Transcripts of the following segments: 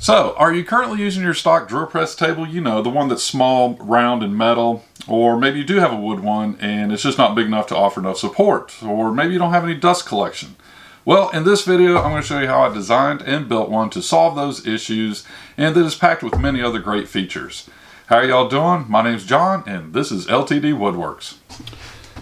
So, are you currently using your stock drill press table? You know, the one that's small, round, and metal. Or maybe you do have a wood one and it's just not big enough to offer enough support. Or maybe you don't have any dust collection. Well, in this video, I'm going to show you how I designed and built one to solve those issues, and that is packed with many other great features. How are y'all doing? My name's John, and this is LTD Woodworks.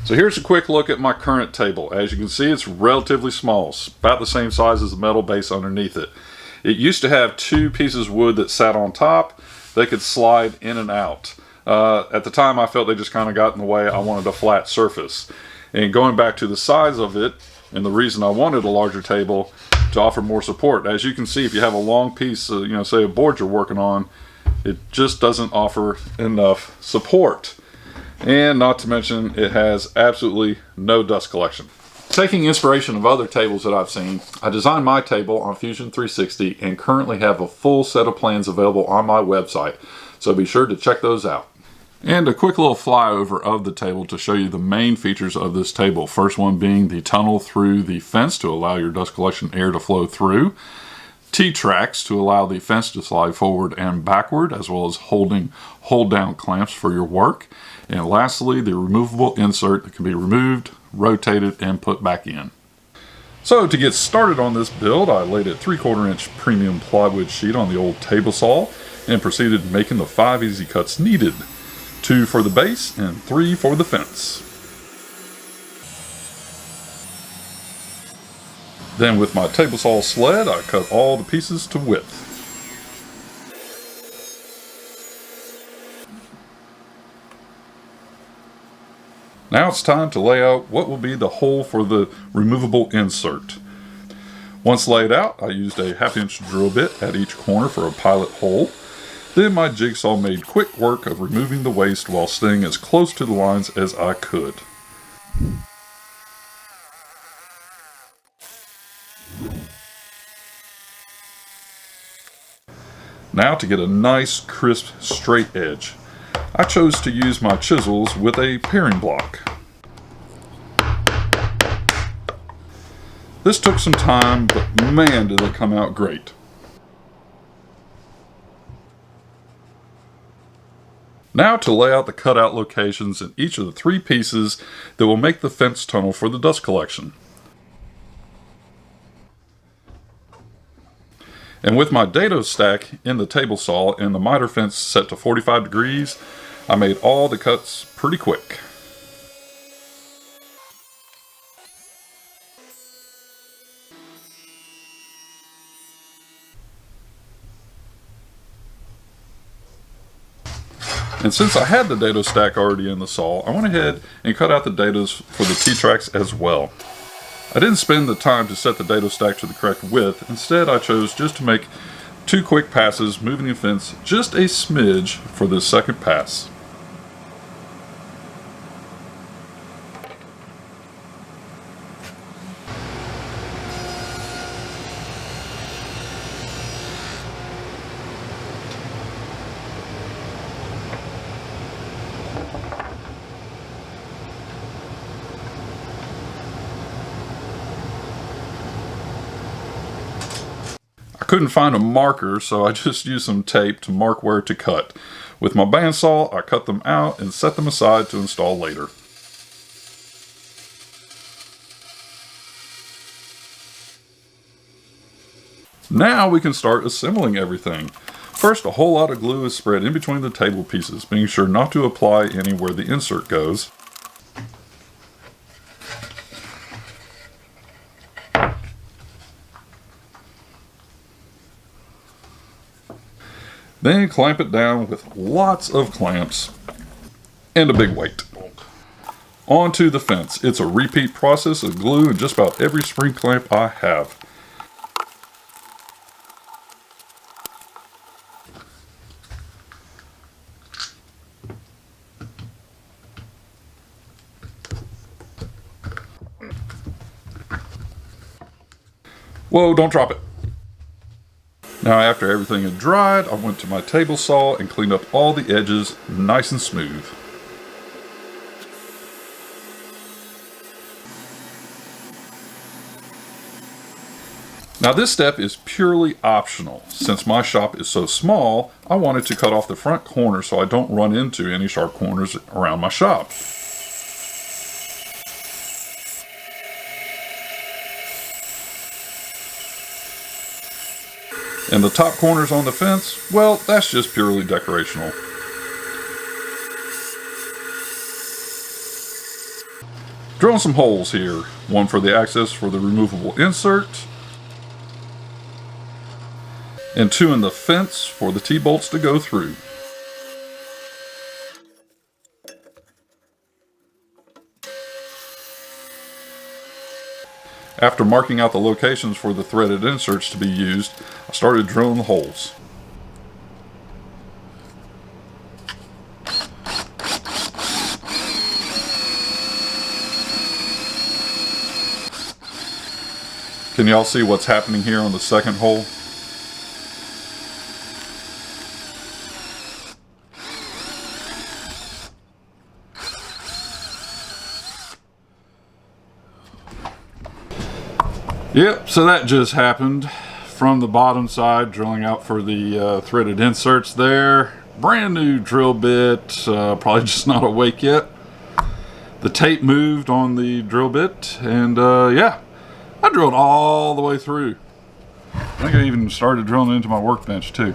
So here's a quick look at my current table. As you can see, it's relatively small. It's about the same size as the metal base underneath it. It used to have two pieces of wood that sat on top. They could slide in and out. At the time, I felt they just kind of got in the way. I wanted a flat surface. And going back to the size of it, and the reason I wanted a larger table to offer more support. As you can see, if you have a long piece of, say a board you're working on, it just doesn't offer enough support. And not to mention, it has absolutely no dust collection. Taking inspiration of other tables that I've seen, I designed my table on Fusion 360 and currently have a full set of plans available on my website. So be sure to check those out. And a quick little flyover of the table to show you the main features of this table. First one being the tunnel through the fence to allow your dust collection air to flow through. T-Tracts to allow the fence to slide forward and backward, as well as hold down clamps for your work. And lastly, the removable insert that can be removed, rotated, and put back in. So to get started on this build, I laid a 3/4 inch premium plywood sheet on the old table saw and proceeded making the 5 easy cuts needed. 2 for the base and 3 for the fence. Then with my table saw sled, I cut all the pieces to width. Now it's time to lay out what will be the hole for the removable insert. Once laid out, I used a 1/2 inch drill bit at each corner for a pilot hole. Then my jigsaw made quick work of removing the waste while staying as close to the lines as I could. Now to get a nice, crisp, straight edge, I chose to use my chisels with a paring block. This took some time, but man did they come out great. Now to lay out the cutout locations in each of the 3 pieces that will make the fence tunnel for the dust collection. And with my dado stack in the table saw and the miter fence set to 45 degrees, I made all the cuts pretty quick. And since I had the dado stack already in the saw, I went ahead and cut out the dados for the T-Tracts as well. I didn't spend the time to set the dado stack to the correct width. Instead, I chose just to make 2 quick passes, moving the fence just a smidge for this second pass. I couldn't find a marker, so I just used some tape to mark where to cut. With my bandsaw, I cut them out and set them aside to install later. Now we can start assembling everything. First, a whole lot of glue is spread in between the table pieces, being sure not to apply any where the insert goes. Then clamp it down with lots of clamps and a big weight. Onto the fence. It's a repeat process of glue in just about every spring clamp I have. Whoa, don't drop it. Now after everything had dried, I went to my table saw and cleaned up all the edges nice and smooth. Now Now this step is purely optional. Since my shop is so small, I wanted to cut off the front corner so I don't run into any sharp corners around my shop. And the top corners on the fence, well, that's just purely decorational. Drilling some holes here, one for the access for the removable insert, and two in the fence for the T-bolts to go through. After marking out the locations for the threaded inserts to be used, I started drilling the holes. Can y'all see what's happening here on the second hole? Yep, so that just happened. From the bottom side, drilling out for the threaded inserts there. Brand new drill bit, probably just not awake yet. The tape moved on the drill bit, and yeah, I drilled all the way through. I think I even started drilling into my workbench too.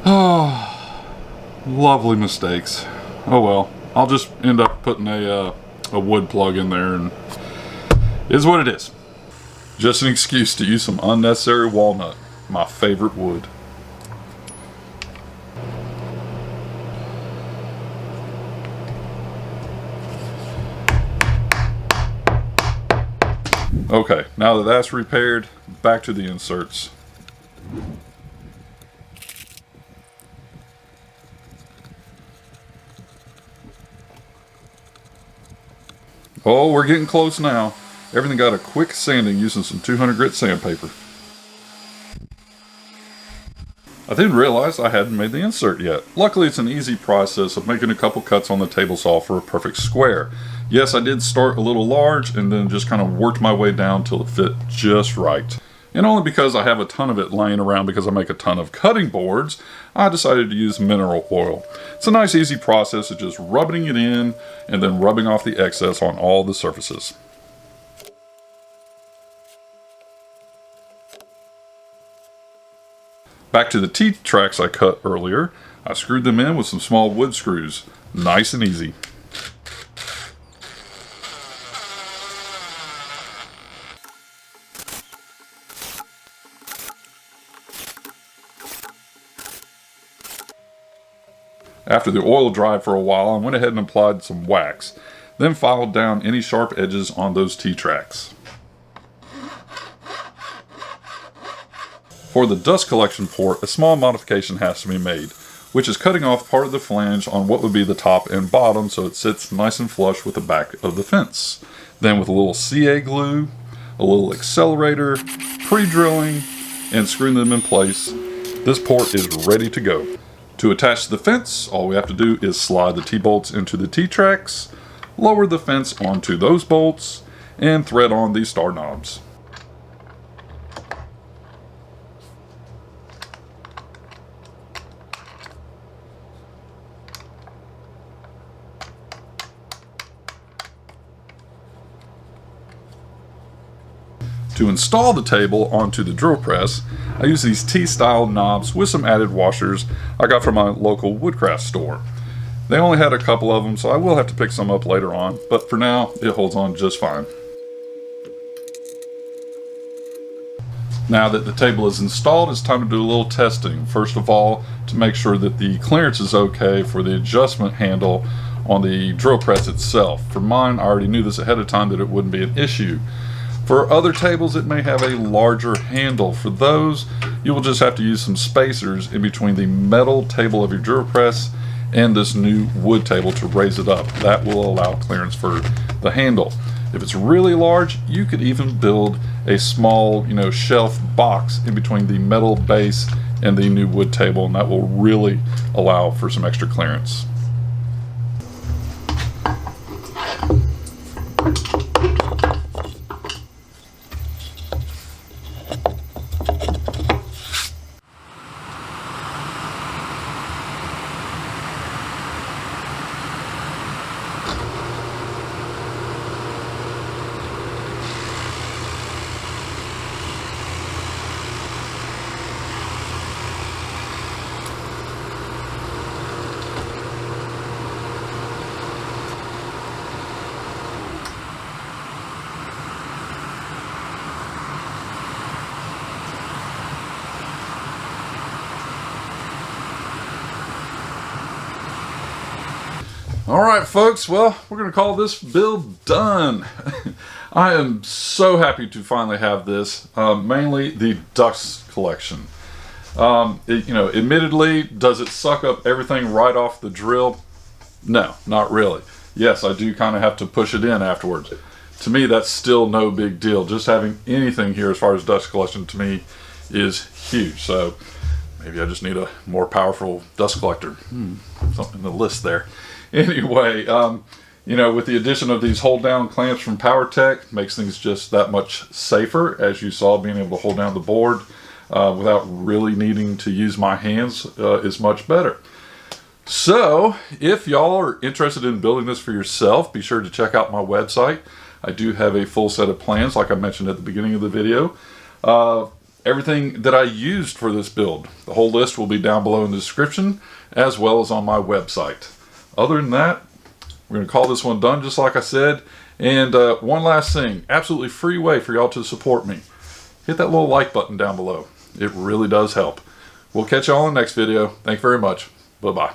Oh, lovely mistakes. Oh well, I'll just end up putting a wood plug in there, and it is what it is. Just an excuse to use some unnecessary walnut, my favorite wood. Okay, now that that's repaired, back to the inserts. Oh, we're getting close now. Everything got a quick sanding using some 200 grit sandpaper. I didn't realize I hadn't made the insert yet. Luckily, it's an easy process of making a couple cuts on the table saw for a perfect square. Yes, I did start a little large and then just kind of worked my way down till it fit just right. And only because I have a ton of it laying around because I make a ton of cutting boards, I decided to use mineral oil. It's a nice easy process of just rubbing it in and then rubbing off the excess on all the surfaces. Back to the T-Tracts I cut earlier, I screwed them in with some small wood screws. Nice and easy. After the oil dried for a while, I went ahead and applied some wax, then filed down any sharp edges on those T-Tracts. For the dust collection port, a small modification has to be made, which is cutting off part of the flange on what would be the top and bottom so it sits nice and flush with the back of the fence. Then with a little CA glue, a little accelerator, pre-drilling, and screwing them in place, this port is ready to go. To attach the fence, all we have to do is slide the T-bolts into the T-Tracts, lower the fence onto those bolts, and thread on these star knobs. To install the table onto the drill press, I use these T-style knobs with some added washers I got from my local woodcraft store. They only had a couple of them, so I will have to pick some up later on, but for now, it holds on just fine. Now that the table is installed, it's time to do a little testing. First of all, to make sure that the clearance is okay for the adjustment handle on the drill press itself. For mine, I already knew this ahead of time that it wouldn't be an issue. For other tables, it may have a larger handle. For those, you will just have to use some spacers in between the metal table of your drill press and this new wood table to raise it up. That will allow clearance for the handle. If it's really large, you could even build a small, shelf box in between the metal base and the new wood table, and that will really allow for some extra clearance. All right, folks, well, we're going to call this build done. I am so happy to finally have this, mainly the dust collection. Admittedly, does it suck up everything right off the drill? No, not really. Yes, I do kind of have to push it in afterwards. To me, that's still no big deal. Just having anything here as far as dust collection to me is huge. So maybe I just need a more powerful dust collector. Something in the list there. Anyway, with the addition of these hold down clamps from PowerTech, makes things just that much safer. As you saw, being able to hold down the board without really needing to use my hands is much better. So if y'all are interested in building this for yourself, be sure to check out my website. I do have a full set of plans, like I mentioned at the beginning of the video. Everything that I used for this build, the whole list will be down below in the description, as well as on my website. Other than that, we're going to call this one done, just like I said. And one last thing, absolutely free way for y'all to support me. Hit that little like button down below. It really does help. We'll catch y'all in the next video. Thank you very much. Bye-bye.